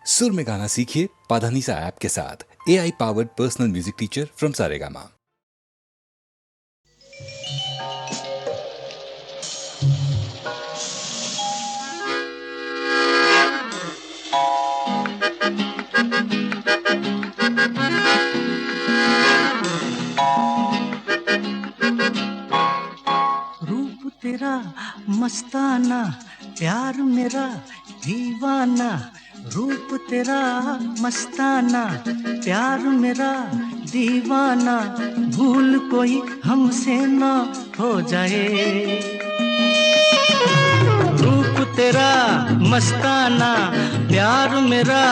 सुर में गाना सीखिए पाधानीसा ऐप के साथ। AI powered personal music teacher from Saregama. रूप तेरा मस्ताना, प्यार मेरा दीवाना। रूप तेरा मस्ताना, प्यार मेरा दीवाना। भूल कोई हमसे ना हो जाए। रूप तेरा मस्ताना, प्यार मेरा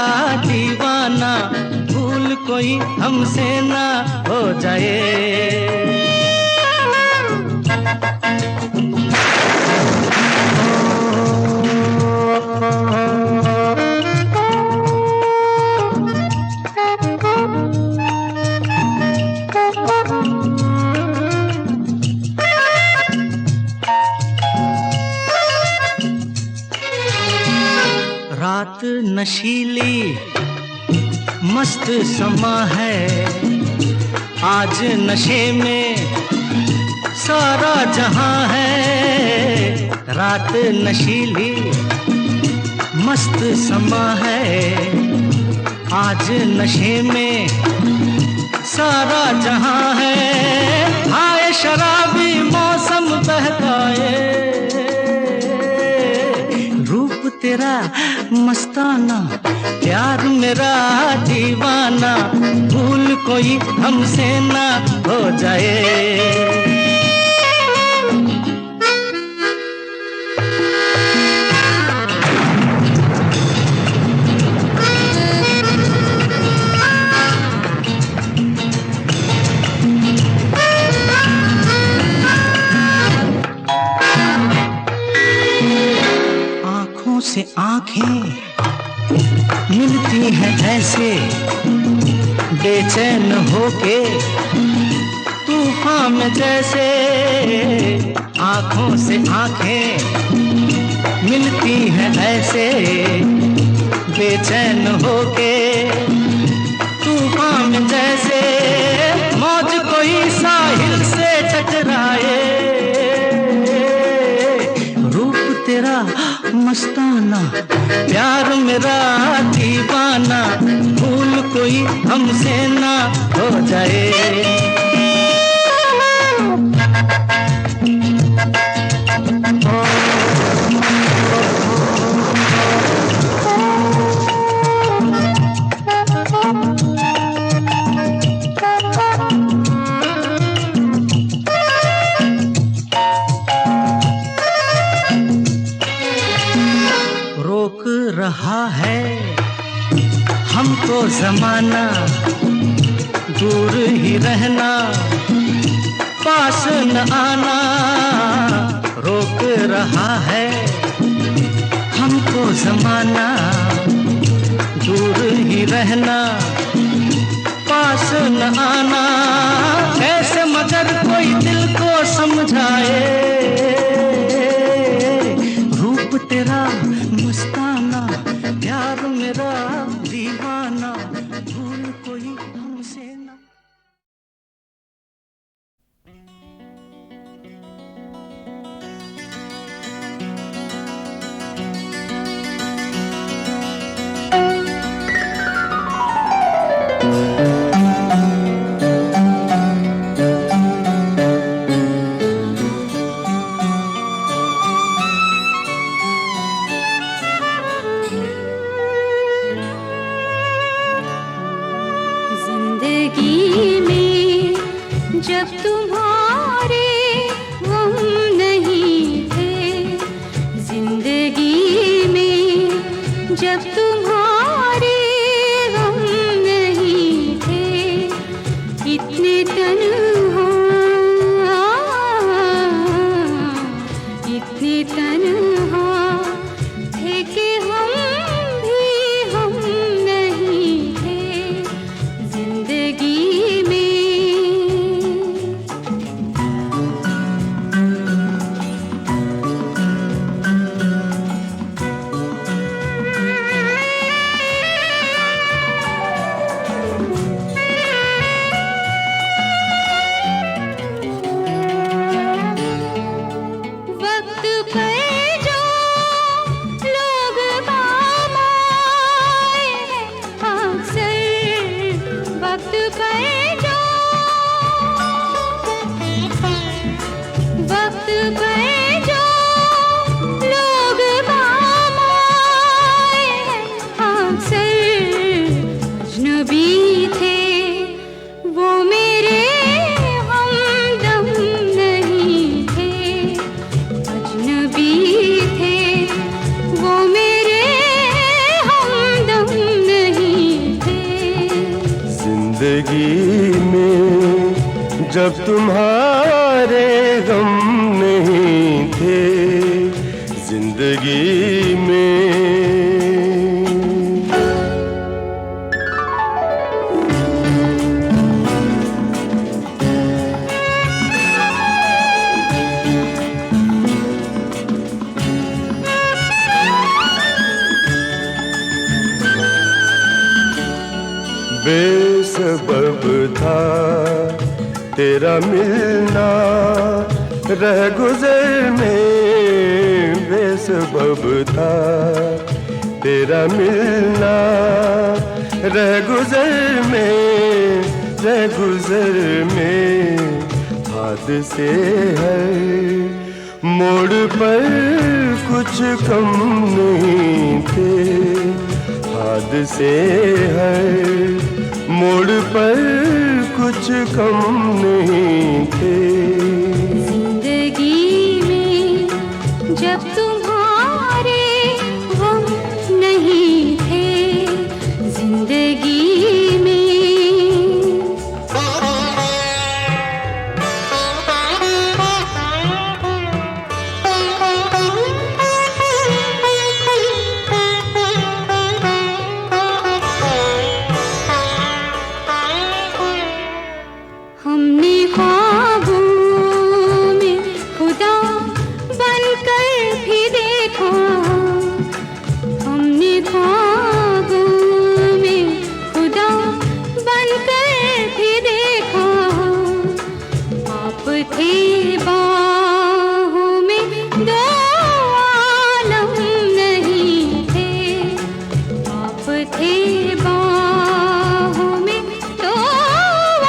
दीवाना। भूल कोई हमसे ना हो जाए। रात नशीली मस्त समा है, आज नशे में सारा जहां है। रात नशीली मस्त समा है, आज नशे में सारा जहां है। आए शराबी मौसम बहकाए, रूप तेरा मस्ताना, प्यार मेरा दीवाना। भूल कोई हमसे ना हो जाए। से आंखें मिलती हैं ऐसे, बेचैन होके तूफान में जैसे। आंखों से आंखें मिलती हैं ऐसे, बेचैन होके तूफान में जैसे। मौज कोई साहिल से टकराए, रूप तेरा मस्ताना, प्यार मेरा दीवाना। भूल कोई हमसे ना हो जाए। रोक रहा है हमको ज़माना, दूर ही रहना, पास न आना। रोक रहा है हमको ज़माना, दूर ही रहना, पास न आना। कैसे मगर कोई दिल को समझाए, रूप तेरा मस्ताना, प्यार मेरा दीवाना। भूल कोई हमसे ना। जब तुम्हारे हम नहीं थे, जिंदगी में जब तुम्हारे हम नहीं थे, इतने तन्हा, इतने तन्हा थे कि हम भी हम नहीं थे जिंदगी में। अक्सर अजनबी थे, वो मेरे हमदम नहीं थे। अजनबी थे, वो मेरे हमदम नहीं थे। जिंदगी में जब तुम्हारे गम नहीं थे, जिंदगी में बेसबब था तेरा मिलना, रह गुजर में बेसबब था तेरा मिलना, रह गुजर में, रह गुजर में। हादसे हर मोड़ पर कुछ कम नहीं थे, हादसे हर मोड़ पर कुछ कम नहीं थे। जिंदगी में जब तुम्हारे गम नहीं थे, जिंदगी में हमने ख्वाबों में खुदा बनकर भी देखा, हमने ख्वाबों में खुदा बनकर भी देखा। आप थे बाहों में, दो आलम नहीं थे। आप थे बाहों में, दो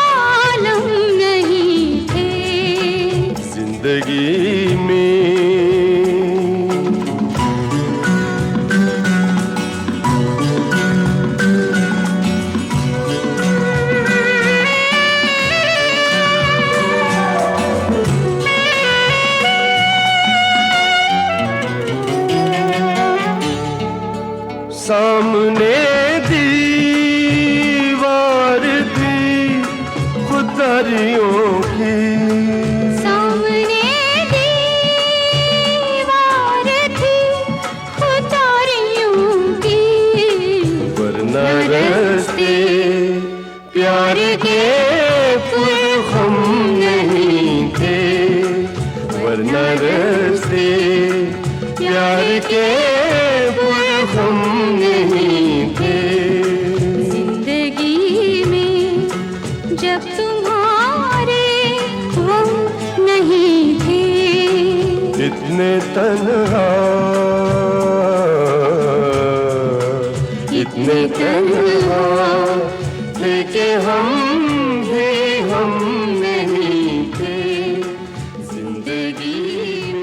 आलम नहीं थे। जिंदगी में सामने दीवार थी खुदारियों की, सामने दीवार थी खुदारियों की, वरना रास्ते प्यार के पुरखम नहीं थे, वरना रास्ते प्यार के पुरखम नहीं थे। जिंदगी में जब तुम्हारे गम नहीं थे, इतने तन्हा, इतने तन्हा थे कि हम भी हम नहीं थे। जिंदगी में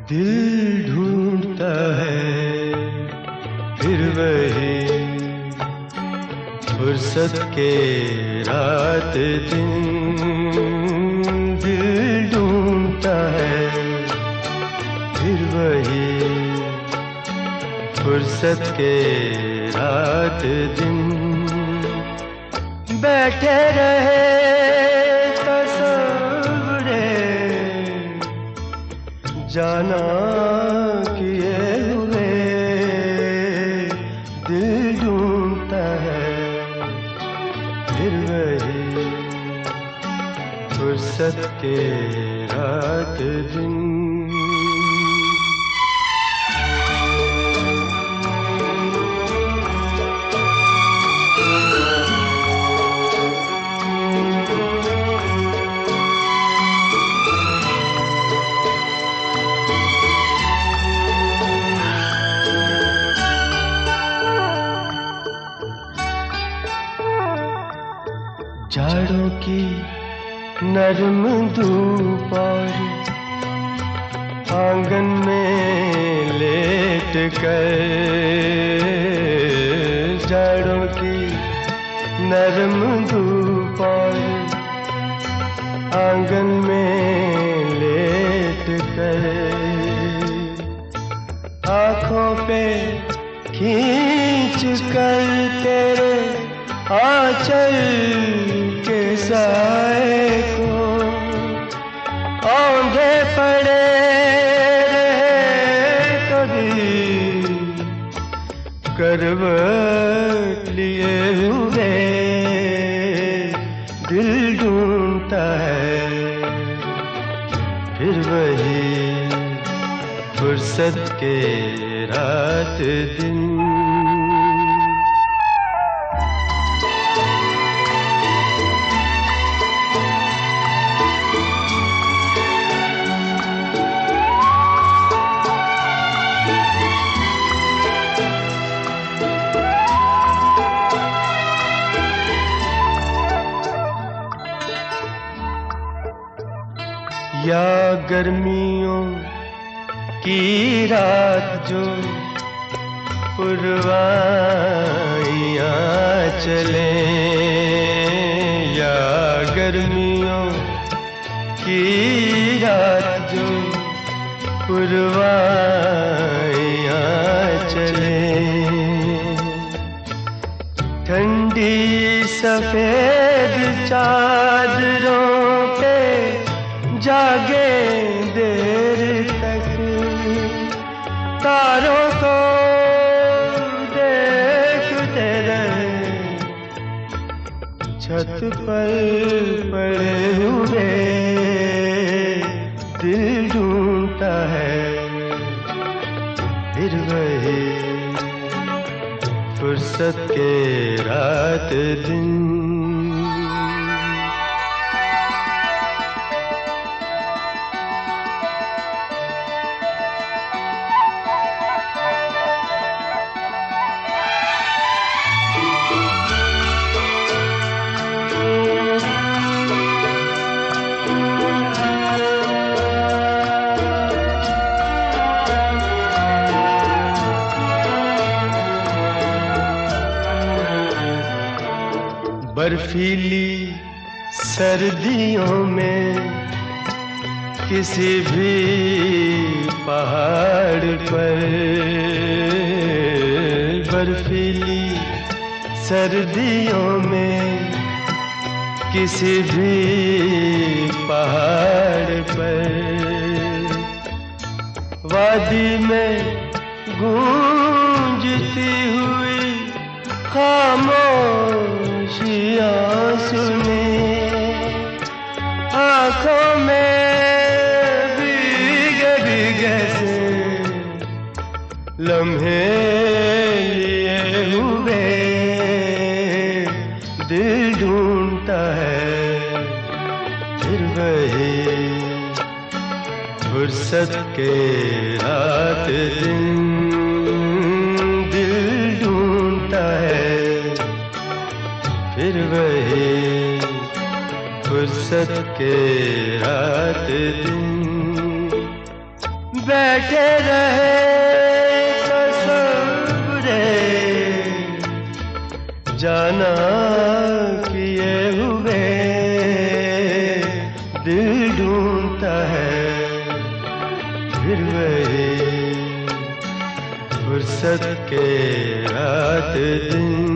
दिल ढूंढता है फिर वही फुर्सत के रात दिन, फुर्सत के रात दिन बैठे रहे तस्वुरे जाना किए हुए दिल ढूंढता है फिर वही फुर्सत के रात दिन। जाड़ों की नरम धूप और आंगन में लेट कर, जाड़ों की नरम धूप और आंगन में लेट कर, आँखों पे खींच कर तेरे आंचल के साए को औंधे पड़े रहे कभी करवट लिए हुए दिल ढूंढता है फिर वही फुर्सत के रात दिन। या गर्मियों की रात जो पुरवाइयाँ चले, या गर्मियों की रात जो पुरवाइयाँ चले, ठंडी सफेद चादरों पे जागे देर तक, तारों को देखते रहे छत पर पड़े हुए दिल ढूंढता है फिर वही फुर्सत के रात दिन। बर्फीली सर्दियों में किसी भी पहाड़ पर, बर्फीली सर्दियों में किसी भी पहाड़ पर, वादी में गूंजती हुई खामोशियाँ सुने, आँखों में भीगे भीगे से लम्हे लिए हुए दिल ढूंढता है फिर वही फुर्सत के रात दिन, दिल ढूंढता है फिर वही फुर्सत के रात दिन, बैठे रहे तस्वुरे जाना किए हुए दिल ढूंढता है फिर वही फुर्सत के रात दिन।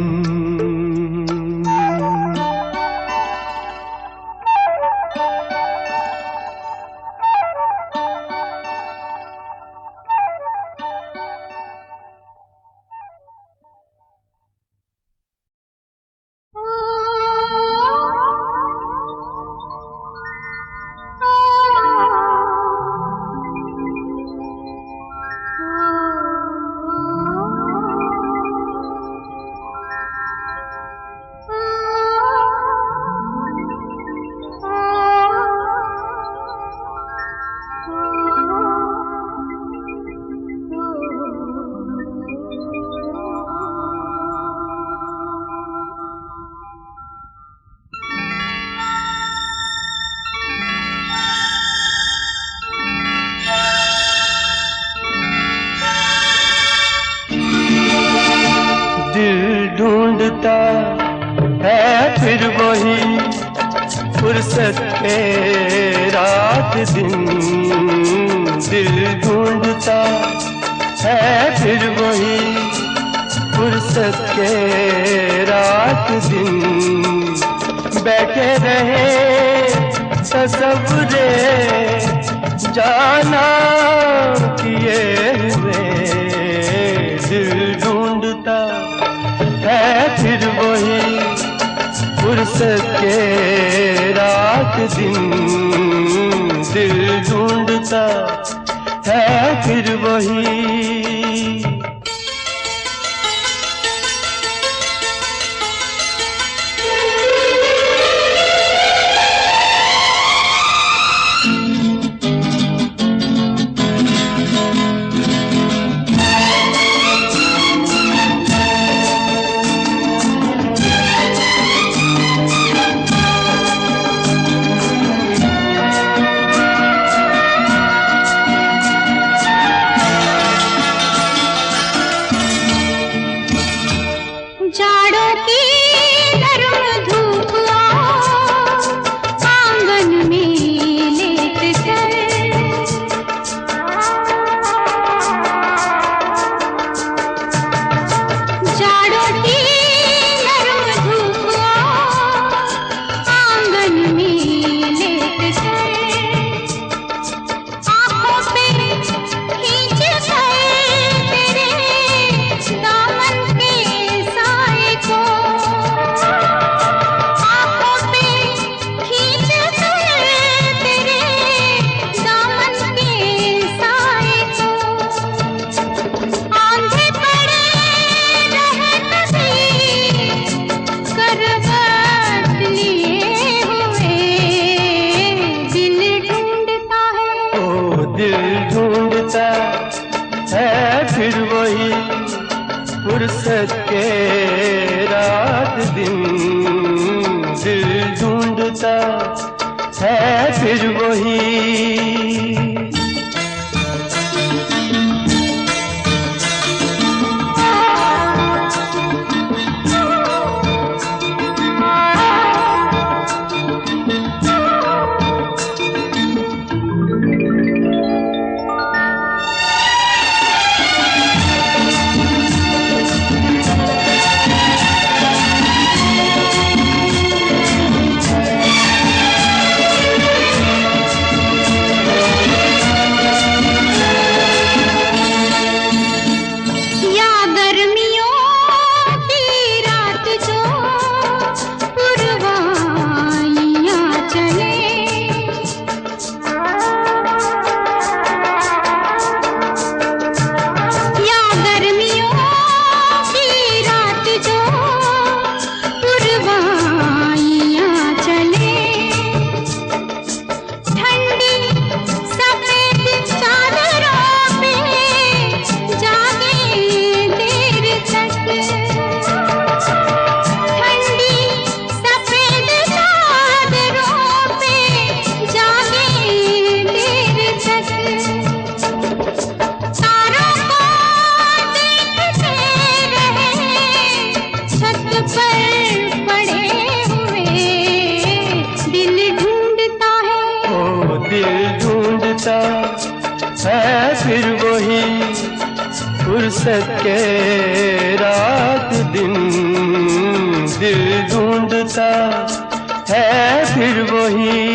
ढूंढता है फिर वही फुर्सत के रात दिन। दिल ढूंढता है फिर वही फुर्सत के रात दिन। बैठे रहे तसव्वुरे जाना किए हुए। दिल ढूंढता है फिर वही फुर्सत के रात दिन। दिल ढूंढता है फिर वही। जाड़ों की नरम धूप आंगन में लेट कर जाड़ों की नरम धूप आंगन में लेट कर आंखों पे खींच कर तेरे दामन पे फिर वही फुर्सत के रात दिन। दिल ढूंढता है फिर वही। फुर्सत के रात दिन दिल ढूंढता है फिर वही।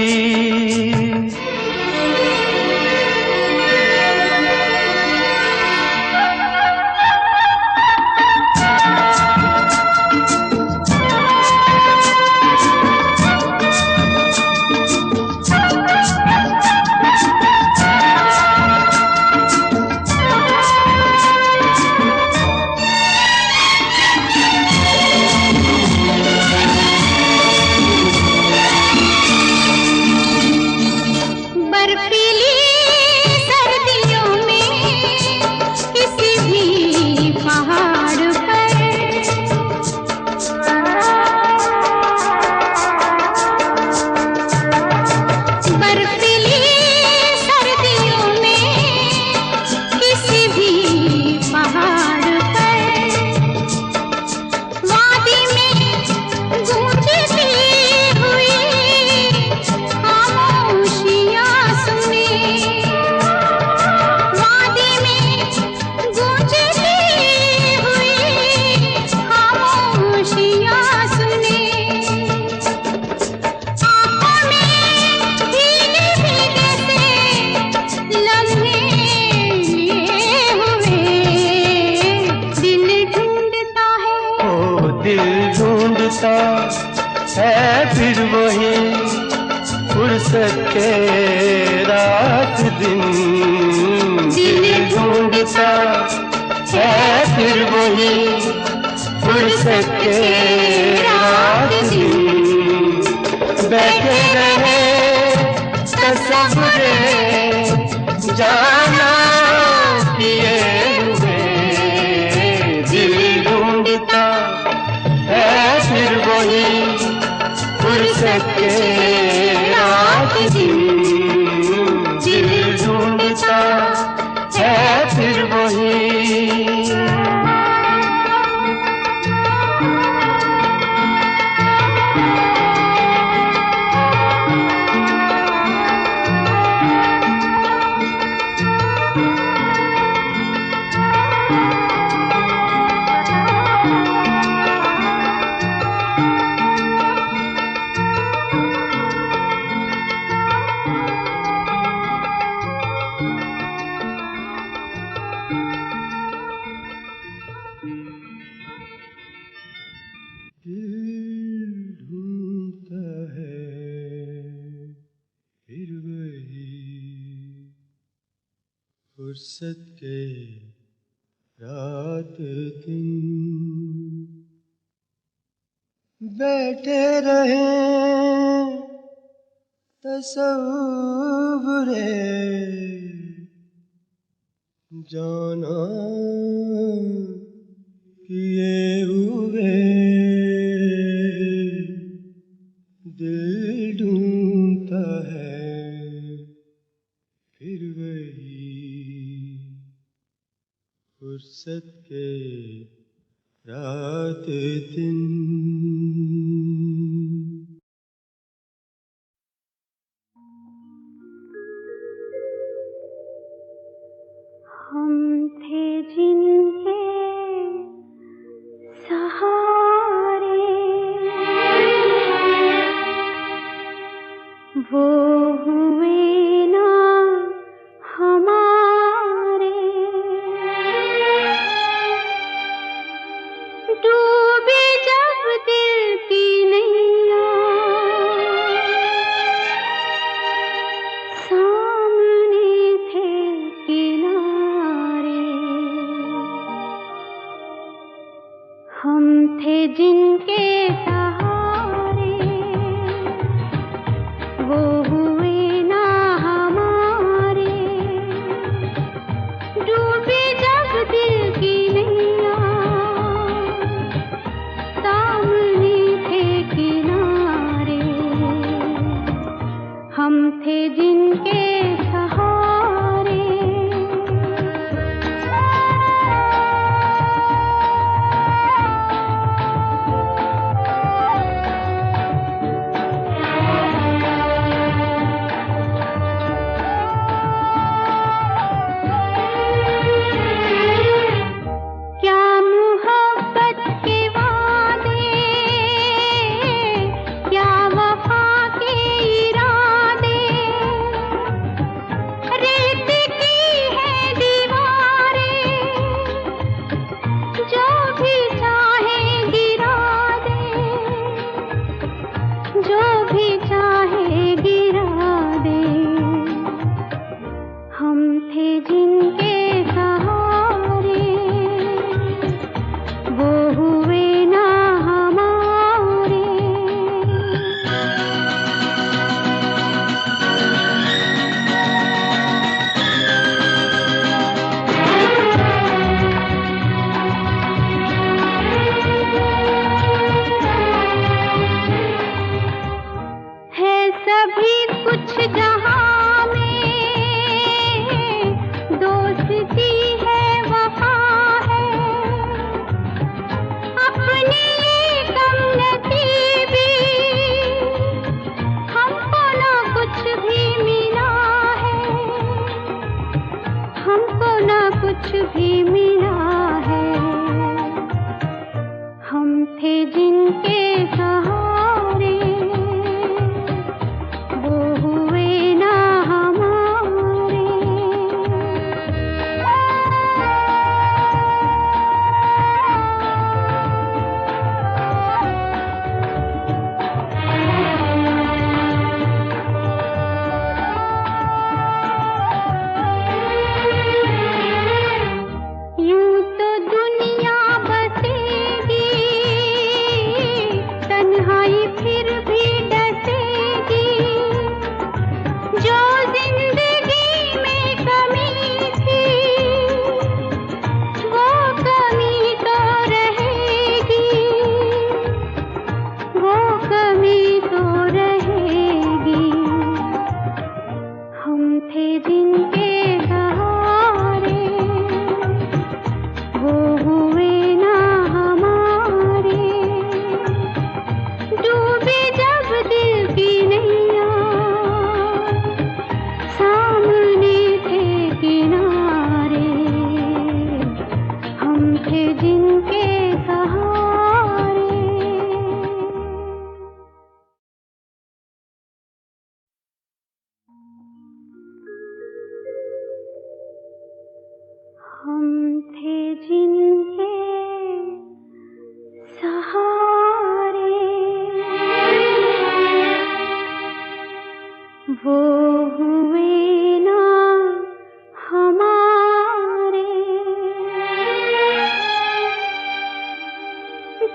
बर्फीली सर्दियों में किसी भी पहाड़ पर बर्फीली सर्दियों में किसी भी पहाड़ पर वादी में गूंजती हुई खामोशियां सुने, वादी में गूंजती हुई खामोशियां सुने, आँखों में भीगे भीगे से लम्हे लिए हुए दिल ढूंढता है। ओ दिल ढूंढता है फिर वही फुर्सत के रात दिन दिल ढूंढता है फिर वही फुर्सत के रात दिन बैठे रहे तसव्वुरे जाना किए हुए दिल ढूंढता है फिर वही फुर्सत के रात दिन दिल ढूंढता है फिर वही। दिल ढूंढता है फिर वही फुर्सत के रात दिन बैठे रहे तसव्वुरे जाना किए हुए दिल ढूंढता है फिर वही फुर्सत के रात दिन। हम थे जिनके सहारे वो हुए ना हमारे, डूबे जब दिल की नैया सामने थे किनारे। हम थे जिनके सहारे वो हुए ना हमारे, डूबे जब दिल की नैया सामने थे किनारे। हम थे जिनके सहारे। हुए ना हमारे,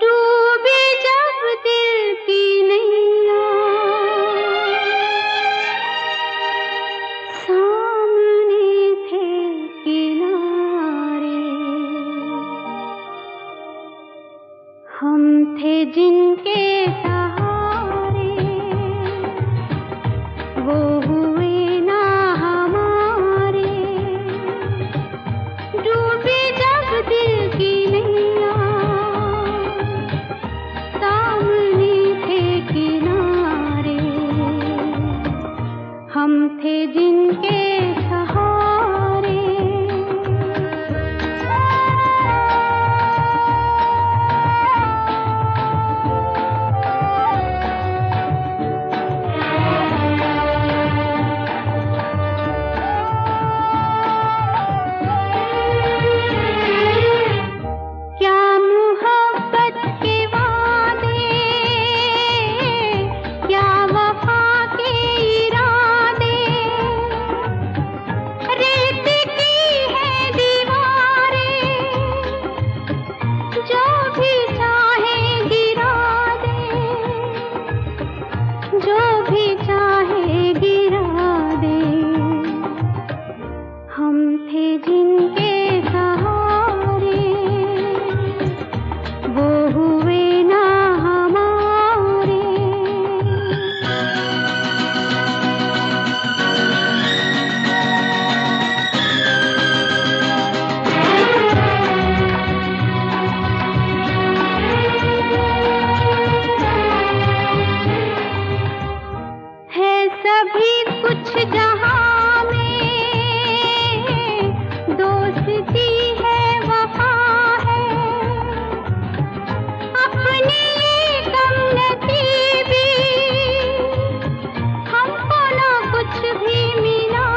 डूबी जब दिल की नैया, सामने थे किनारे, हम थे जिनके सहारे, वो हुए ना हमारे, डूबी जब दिल की नैया, सामने थे किनारे, हम थे जिनके सहारे। क्या मोहब्बत के वादे, क्या वफा के इरादे, रेत की है दीवारें, जो भी चाहे गिरा दे, जो भी चाहे गिरा दे, हम थे जिनके सहारे, वो हुए ना हमारे। है सभी कुछ जहां में, दोस्ती है वफा है, अपनी ये कम नसीबी, हमको ना कुछ भी मिला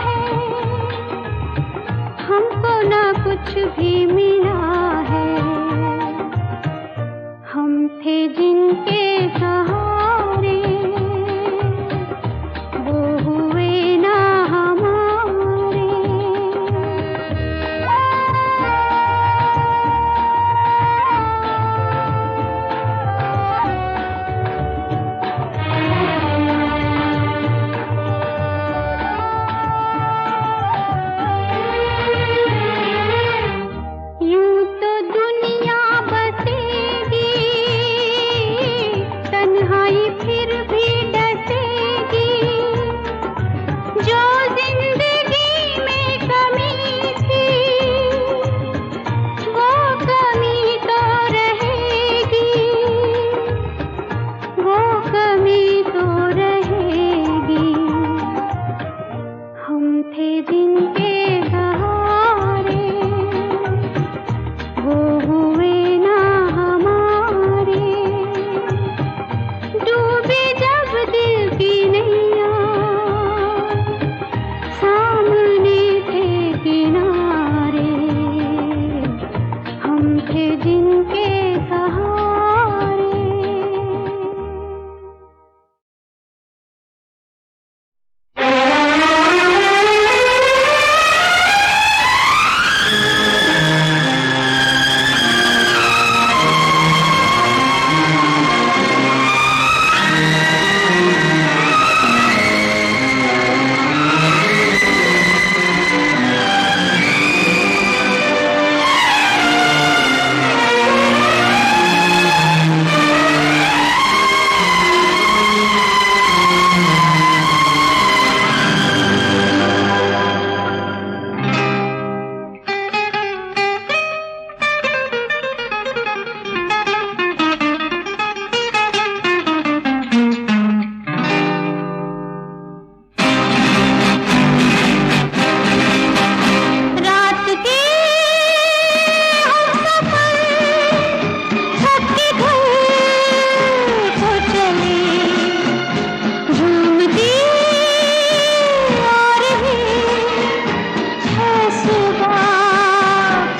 है, हमको ना कुछ भी मिला है, हम थे जिनके सहारे, वो हुए ना हमारे। यूं तो दुनिया बसेगी, तन्हाई फिर भी डसेगी, जो जिंदगी में कमी थी, वो कमी तो रहेगी, वो कमी तो रहेगी, हम थे जिनके सहारे, वो हुए ना हमारे, डूबी जब दिल की नैया, सामने थे किनारे, हम थे जिनके सहारे। रात के हम सफर थक के घर को चले, घूमती आ रही है सुबह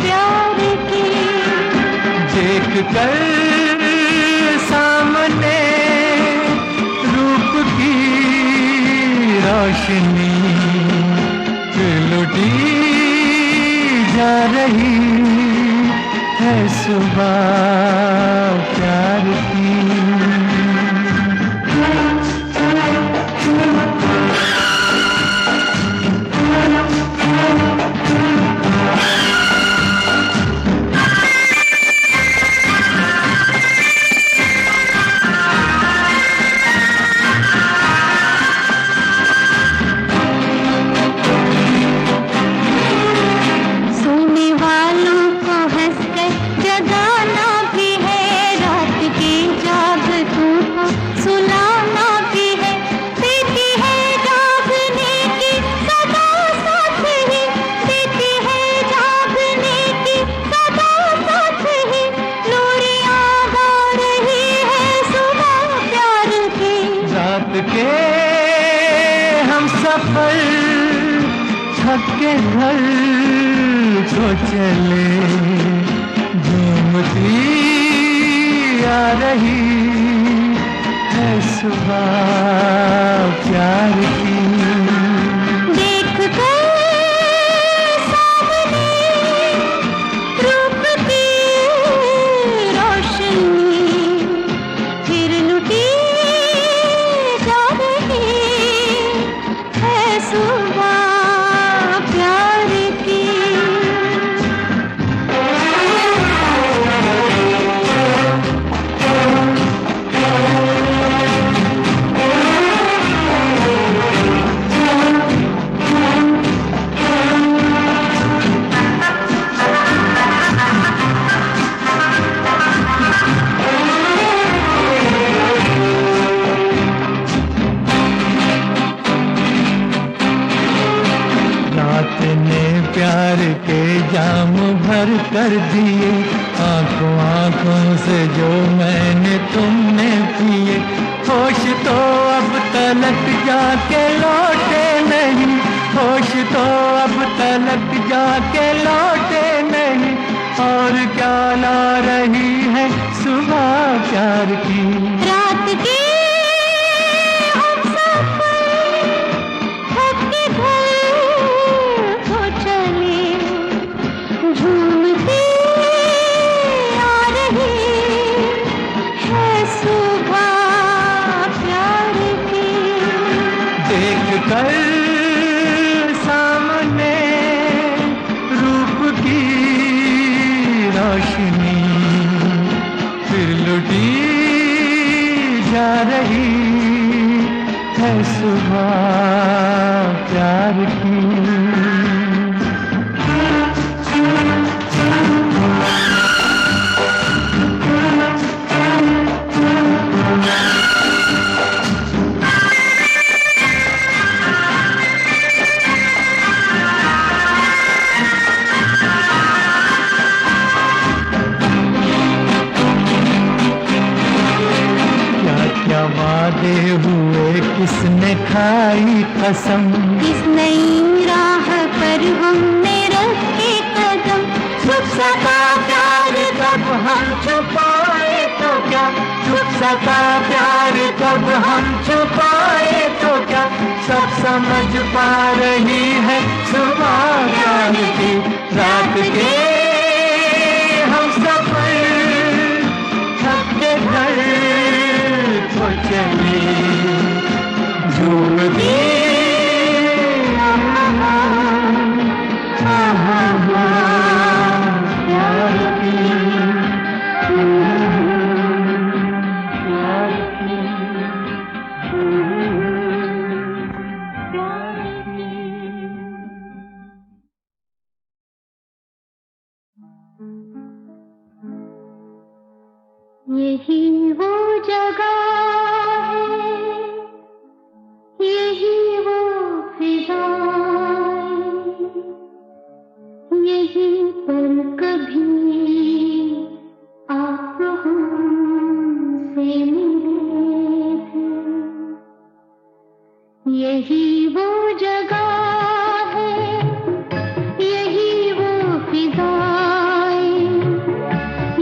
प्यार की, देख कर सामने रूप की रोशनी फिर लुटी जा रही है सुबह प्यार की। थक के घर को चले झूमती आ रही है सुबह प्यार की। देख कर सामने रूप की रोशनी फिर लुटी जा रही है सुबह प्यार की। रात ने प्यार के जाम भर कर दिए, आंखों आंखों से जो मैंने तुमने पिए। होश तो अब तलक जाके लौटे नहीं, होश तो अब तलक जाके लौटे नहीं। और क्या ला रही है सुबह प्यार की। रात की हम सफर थक के घर को चले झूमती आ रही है सुबह प्यार की। देख कर सामने रूप की रोशनी फिर लुटी जा रही है सुबह प्यार की। वादे हुए किसने खाई कसम, इस नई राह पर हमने रखे कदम। छुप सका प्यार कब हम छुपाए तो क्या, छुप सका प्यार कब हम छुपाए तो क्या। सब समझ पा रही है सुबह प्यार की। रात के हम सफर थक के घर को चले झूमती प्यार की। यही वो जगह है, यही वो फिजाएं, यही पर कभी आप हमसे मिले थे। यही वो जगह है, यही वो फिजाएं,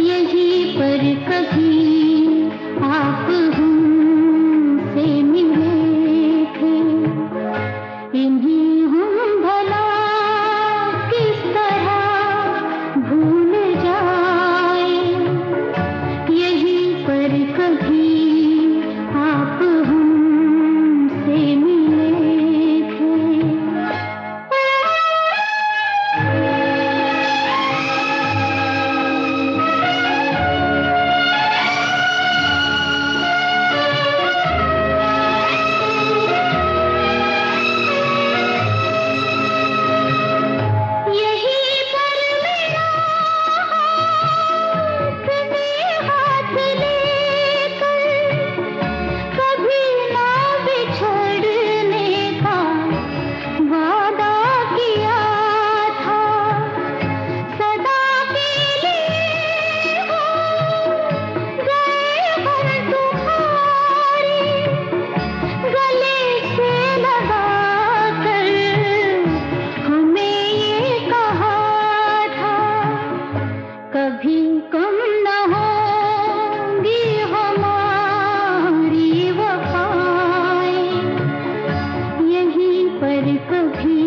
यही पर कभी भी